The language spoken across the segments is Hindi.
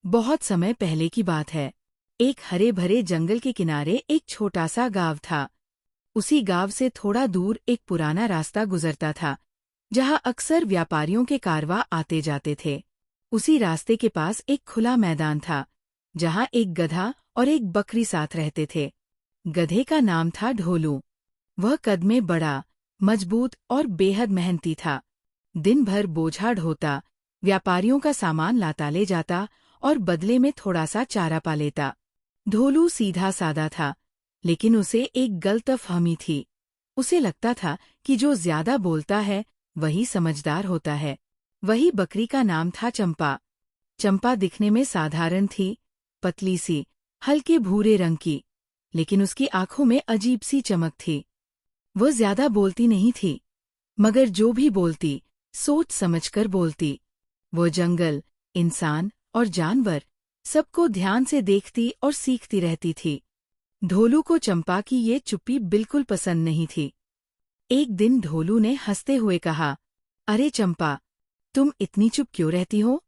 बहुत समय पहले की बात है। एक हरे भरे जंगल के किनारे एक छोटा सा गांव था। उसी गांव से थोड़ा दूर एक पुराना रास्ता गुजरता था, जहां अक्सर व्यापारियों के कारवां आते जाते थे। उसी रास्ते के पास एक खुला मैदान था, जहां एक गधा और एक बकरी साथ रहते थे। गधे का नाम था ढोलू। वह कद में बड़ा, मजबूत और बेहद मेहनती था। दिन भर बोझा ढोता, व्यापारियों का सामान लाता ले जाता और बदले में थोड़ा सा चारा पा लेता। ढोलू सीधा सादा था, लेकिन उसे एक गलतफहमी थी। उसे लगता था कि जो ज्यादा बोलता है वही समझदार होता है। वही बकरी का नाम था चंपा। चंपा दिखने में साधारण थी, पतली सी, हल्के भूरे रंग की, लेकिन उसकी आंखों में अजीब सी चमक थी। वह ज्यादा बोलती नहीं थी, मगर जो भी बोलती, सोच समझकर बोलती। वो जंगल, इंसान और जानवर सबको ध्यान से देखती और सीखती रहती थी। ढोलू को चंपा की ये चुप्पी बिल्कुल पसंद नहीं थी। एक दिन ढोलू ने हंसते हुए कहा, अरे चंपा, तुम इतनी चुप क्यों रहती हो?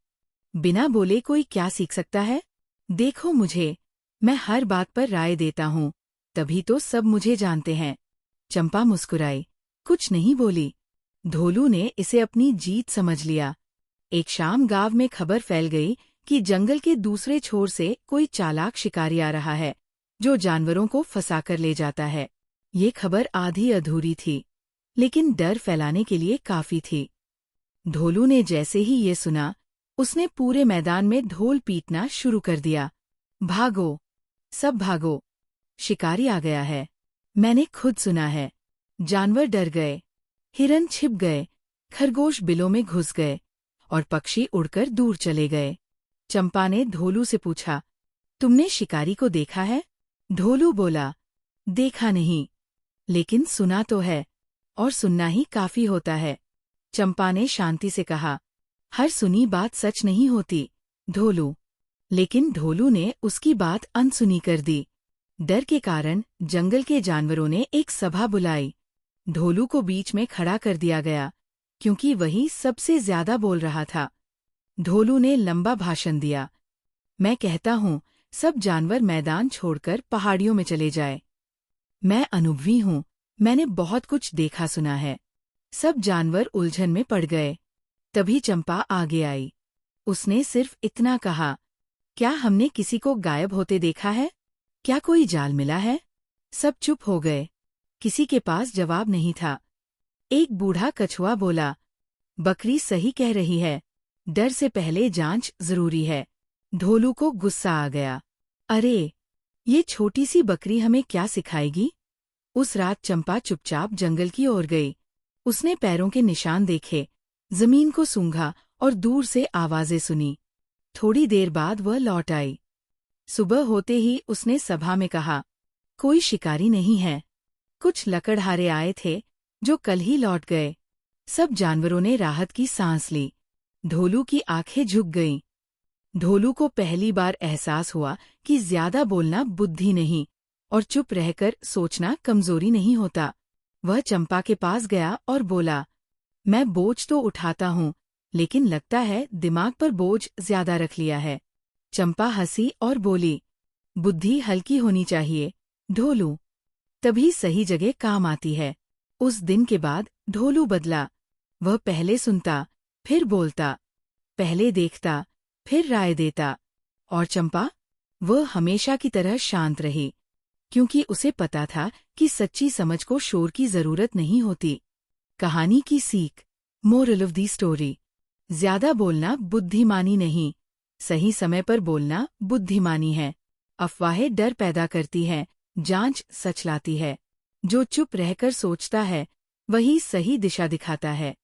बिना बोले कोई क्या सीख सकता है? देखो मुझे, मैं हर बात पर राय देता हूँ, तभी तो सब मुझे जानते हैं। चंपा मुस्कुराई, कुछ नहीं बोली। ढोलू ने इसे अपनी जीत समझ लिया। एक शाम गांव में खबर फैल गई कि जंगल के दूसरे छोर से कोई चालाक शिकारी आ रहा है, जो जानवरों को फंसाकर ले जाता है। ये खबर आधी अधूरी थी, लेकिन डर फैलाने के लिए काफी थी। ढोलू ने जैसे ही ये सुना, उसने पूरे मैदान में ढोल पीटना शुरू कर दिया। भागो, सब भागो, शिकारी आ गया है। मैंने खुद सुना है। जानवर डर गए, हिरन छिप गए, खरगोश बिलों में घुस गए और पक्षी उड़कर दूर चले गए। चंपा ने ढोलू से पूछा, तुमने शिकारी को देखा है? ढोलू बोला, देखा नहीं, लेकिन सुना तो है, और सुनना ही काफी होता है। चंपा ने शांति से कहा, हर सुनी बात सच नहीं होती, ढोलू। लेकिन ढोलू ने उसकी बात अनसुनी कर दी। डर के कारण जंगल के जानवरों ने एक सभा बुलाई। ढोलू को बीच में खड़ा कर दिया गया, क्योंकि वही सबसे ज्यादा बोल रहा था। ढोलू ने लंबा भाषण दिया, मैं कहता हूँ, सब जानवर मैदान छोड़कर पहाड़ियों में चले जाए। मैं अनुभवी हूँ, मैंने बहुत कुछ देखा सुना है। सब जानवर उलझन में पड़ गए। तभी चंपा आगे आई। उसने सिर्फ इतना कहा, क्या हमने किसी को गायब होते देखा है? क्या कोई जाल मिला है? सब चुप हो गए। किसी के पास जवाब नहीं था। एक बूढ़ा कछुआ बोला, बकरी सही कह रही है, डर से पहले जांच जरूरी है। ढोलू को गुस्सा आ गया, अरे, ये छोटी सी बकरी हमें क्या सिखाएगी? उस रात चंपा चुपचाप जंगल की ओर गई। उसने पैरों के निशान देखे, जमीन को सूंघा और दूर से आवाजें सुनी। थोड़ी देर बाद वह लौट आई। सुबह होते ही उसने सभा में कहा, कोई शिकारी नहीं है। कुछ लकड़हारे आए थे, जो कल ही लौट गए। सब जानवरों ने राहत की सांस ली। ढोलू की आंखें झुक गईं। ढोलू को पहली बार एहसास हुआ कि ज्यादा बोलना बुद्धि नहीं और चुप रहकर सोचना कमजोरी नहीं होता। वह चंपा के पास गया और बोला, मैं बोझ तो उठाता हूँ, लेकिन लगता है दिमाग पर बोझ ज्यादा रख लिया है। चंपा हंसी और बोली, बुद्धि हल्की होनी चाहिए, ढोलू, तभी सही जगह काम आती है। उस दिन के बाद ढोलू बदला। वह पहले सुनता, फिर बोलता, पहले देखता, फिर राय देता। और चंपा, वह हमेशा की तरह शांत रही, क्योंकि उसे पता था कि सच्ची समझ को शोर की जरूरत नहीं होती। कहानी की सीख, मोरल ऑफ दी स्टोरी, ज्यादा बोलना बुद्धिमानी नहीं, सही समय पर बोलना बुद्धिमानी है। अफवाहें डर पैदा करती हैं, जांच सच लाती है। जो चुप रहकर सोचता है, वही सही दिशा दिखाता है।